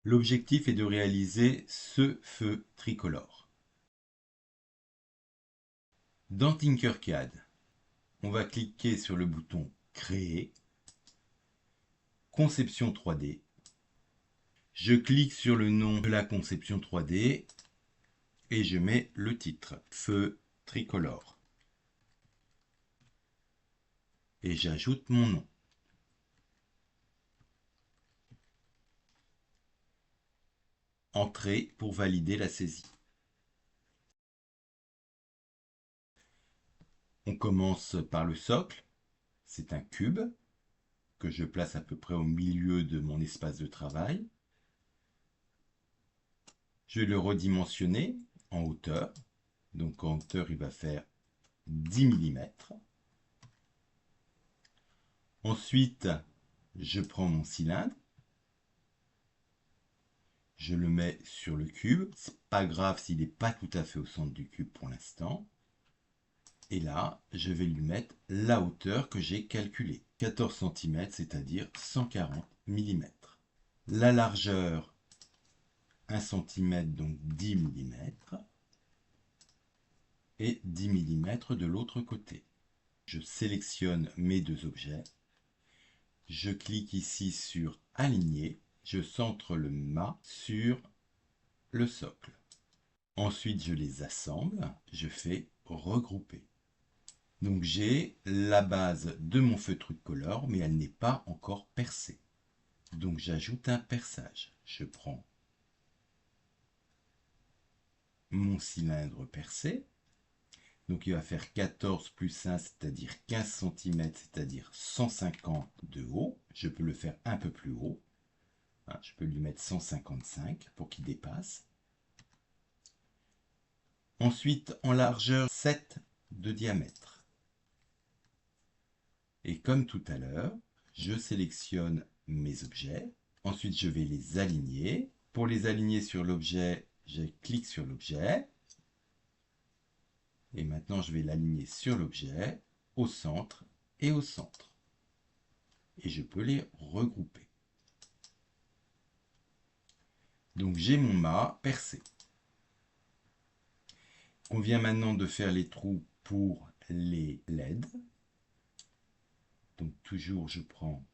L'objectif est de réaliser ce feu tricolore. Dans Tinkercad, on va cliquer sur le bouton Créer, Conception 3D. Je clique sur le nom de la conception 3D et je mets le titre, Feu tricolore. Et j'ajoute mon nom. Entrée pour valider la saisie. On commence par le socle. C'est un cube que je place à peu près au milieu de mon espace de travail. Je vais le redimensionner en hauteur. Donc en hauteur, il va faire 10 mm. Ensuite, je prends mon cylindre. Je le mets sur le cube. C'est pas grave s'il n'est pas tout à fait au centre du cube pour l'instant. Et là, je vais lui mettre la hauteur que j'ai calculée. 14 cm, c'est-à-dire 140 mm. La largeur, 1 cm, donc 10 mm. Et 10 mm de l'autre côté. Je sélectionne mes deux objets. Je clique ici sur Aligner. Je centre le mât sur le socle. Ensuite, je les assemble. Je fais Regrouper. Donc j'ai la base de mon feu tricolore, mais elle n'est pas encore percée. Donc j'ajoute un perçage. Je prends mon cylindre percé. Donc il va faire 14 plus 1, c'est-à-dire 15 cm, c'est-à-dire 150 de haut. Je peux le faire un peu plus haut. Je peux lui mettre 155 pour qu'il dépasse. Ensuite, en largeur, 7 de diamètre. Et comme tout à l'heure, je sélectionne mes objets. Ensuite, je vais les aligner. Pour les aligner sur l'objet, je clique sur l'objet. Et maintenant, je vais l'aligner sur l'objet, au centre et au centre. Et je peux les regrouper. Donc, j'ai mon mât percé. On vient maintenant de faire les trous pour les LED. Donc, toujours, je prends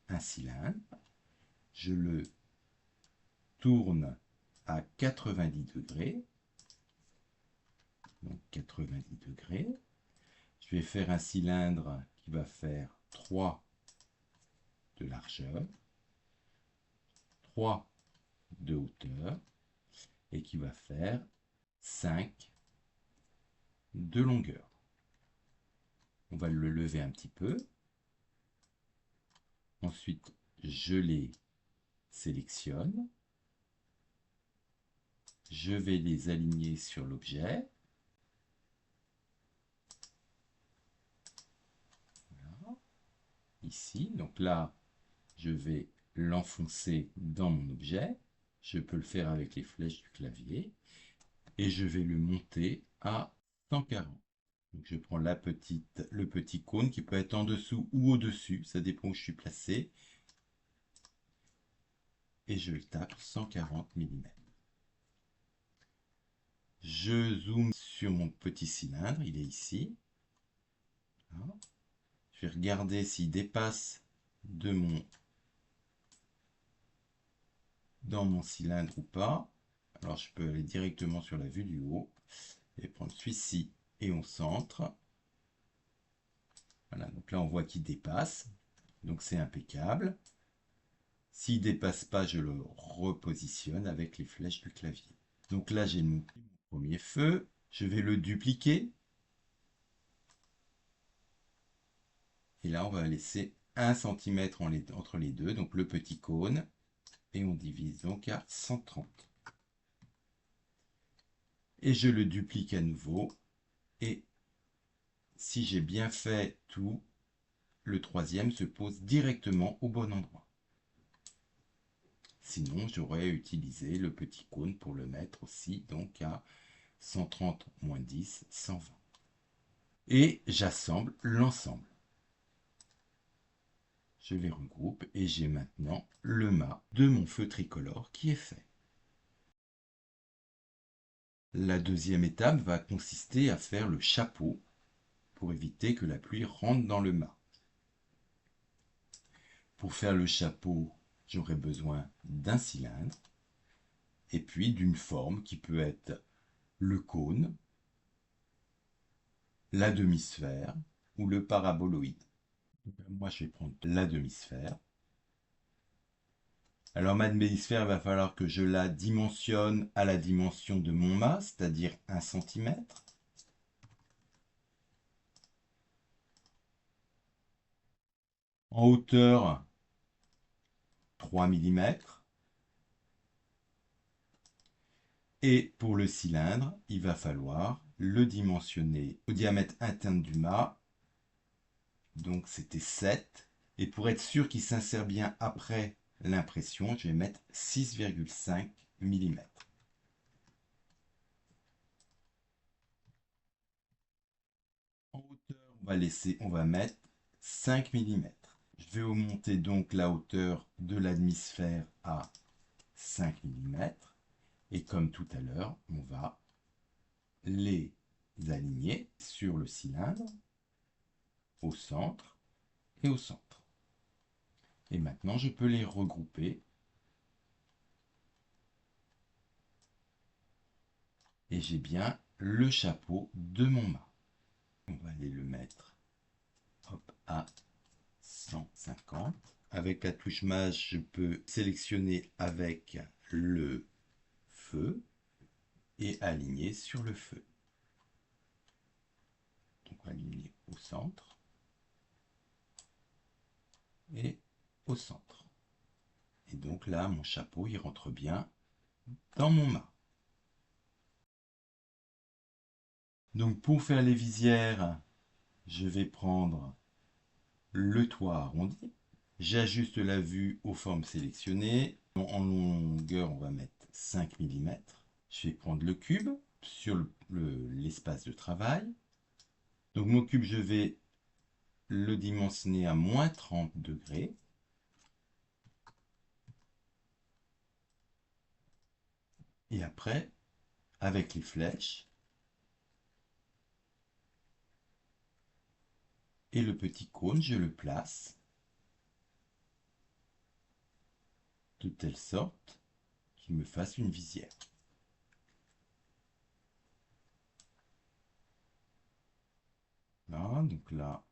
un cylindre. Je le tourne à 90 degrés. Donc 90 degrés. Je vais faire un cylindre qui va faire 3 de largeur, 3 de hauteur et qui va faire 5 de longueur. On va le lever un petit peu. Ensuite, je les sélectionne. Je vais les aligner sur l'objet. Voilà. Ici, donc là, je vais l'enfoncer dans mon objet. Je peux le faire avec les flèches du clavier. Et je vais le monter à 140. Donc je prends le petit cône qui peut être en dessous ou au-dessus, ça dépend où je suis placé. Et je le tape 140 mm. Je zoome sur mon petit cylindre, il est ici. Voilà. Je vais regarder s'il dépasse dans mon cylindre ou pas. Alors je peux aller directement sur la vue du haut et prendre celui-ci et on centre. Voilà, donc là on voit qu'il dépasse, donc c'est impeccable. S'il ne dépasse pas, je le repositionne avec les flèches du clavier. Donc là, j'ai mon premier feu. Je vais le dupliquer. Et là, on va laisser 1 cm entre les deux, donc le petit cône. Et on divise donc à 130. Et je le duplique à nouveau. Et si j'ai bien fait tout, le troisième se pose directement au bon endroit. Sinon, j'aurais utilisé le petit cône pour le mettre aussi, donc à 130 moins 10, 120. Et j'assemble l'ensemble. Je les regroupe et j'ai maintenant le mât de mon feu tricolore qui est fait. La deuxième étape va consister à faire le chapeau pour éviter que la pluie rentre dans le mât. Pour faire le chapeau, j'aurai besoin d'un cylindre et puis d'une forme qui peut être le cône, la demi-sphère ou le paraboloïde. Moi, je vais prendre la demi-sphère. Alors, ma demi-sphère, il va falloir que je la dimensionne à la dimension de mon mât, c'est-à-dire 1 cm. En hauteur, 3 mm. Et pour le cylindre, il va falloir le dimensionner au diamètre interne du mât. Donc c'était 7. Et pour être sûr qu'il s'insère bien après l'impression, je vais mettre 6,5 mm. En hauteur, on va mettre 5 mm. Je vais augmenter donc la hauteur de la demi-sphère à 5 mm. Et comme tout à l'heure, on va les aligner sur le cylindre, au centre et au centre. Et maintenant, je peux les regrouper. Et j'ai bien le chapeau de mon mât. On va aller le mettre hop, à 150. Avec la touche mage, je peux sélectionner avec le feu et aligner sur le feu. Donc on va aligner au centre et au centre. Et donc là, mon chapeau, il rentre bien dans mon mât. Donc pour faire les visières, je vais prendre le toit arrondi. J'ajuste la vue aux formes sélectionnées. En longueur, on va mettre 5 mm. Je vais prendre le cube sur l'espace de travail. Donc mon cube, je vais le dimensionner à moins 30 degrés. Et après, avec les flèches et le petit cône, je le place de telle sorte qu'il me fasse une visière. Là, donc là,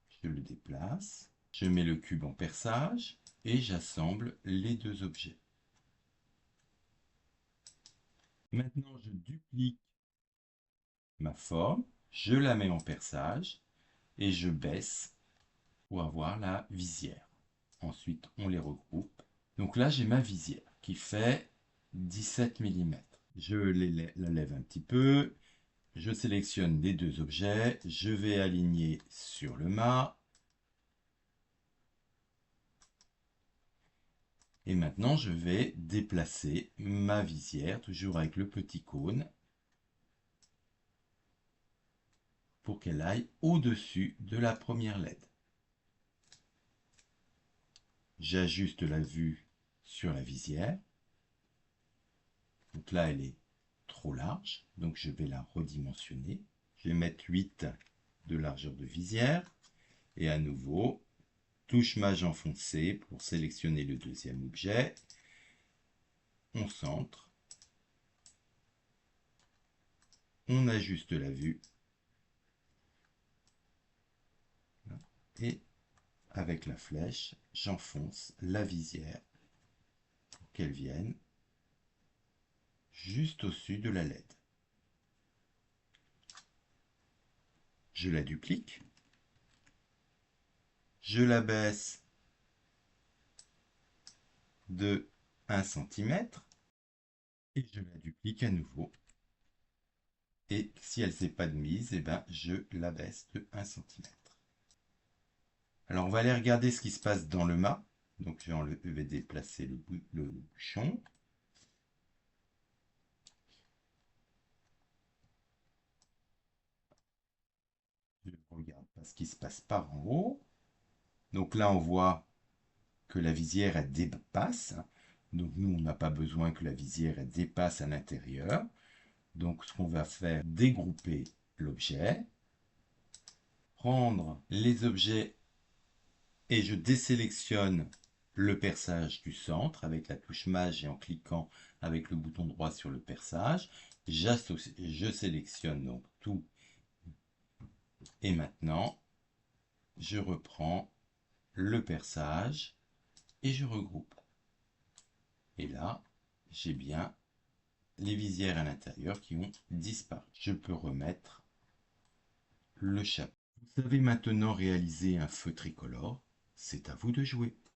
je le déplace. Je mets le cube en perçage et j'assemble les deux objets. Maintenant, je duplique ma forme, je la mets en perçage et je baisse pour avoir la visière. Ensuite, on les regroupe. Donc là, j'ai ma visière qui fait 17 mm. Je la lève un petit peu. Je sélectionne les deux objets. Je vais aligner sur le mât. Et maintenant, je vais déplacer ma visière, toujours avec le petit cône, pour qu'elle aille au-dessus de la première LED. J'ajuste la vue sur la visière. Donc là, elle est trop large, donc je vais la redimensionner. Je vais mettre 8 de largeur de visière. Et à nouveau, touche mage enfoncée pour sélectionner le deuxième objet. On centre. On ajuste la vue. Et avec la flèche, j'enfonce la visière pour qu'elle vienne juste au-dessus de la LED. Je la duplique. Je la baisse de 1 cm et je la duplique à nouveau. Et si elle ne s'est pas de mise, eh ben, je la baisse de 1 cm. Alors on va aller regarder ce qui se passe dans le mât. Donc je vais déplacer le bouchon. Je regarde ce qui se passe par en haut. Donc là, on voit que la visière, elle dépasse. Donc nous, on n'a pas besoin que la visière, elle dépasse à l'intérieur. Donc ce qu'on va faire, dégrouper l'objet, prendre les objets et je désélectionne le perçage du centre avec la touche Maj et en cliquant avec le bouton droit sur le perçage. Je sélectionne donc tout et maintenant je reprends le perçage et je regroupe. Et là, j'ai bien les visières à l'intérieur qui ont disparu. Je peux remettre le chapeau. Vous savez maintenant réaliser un feu tricolore, c'est à vous de jouer.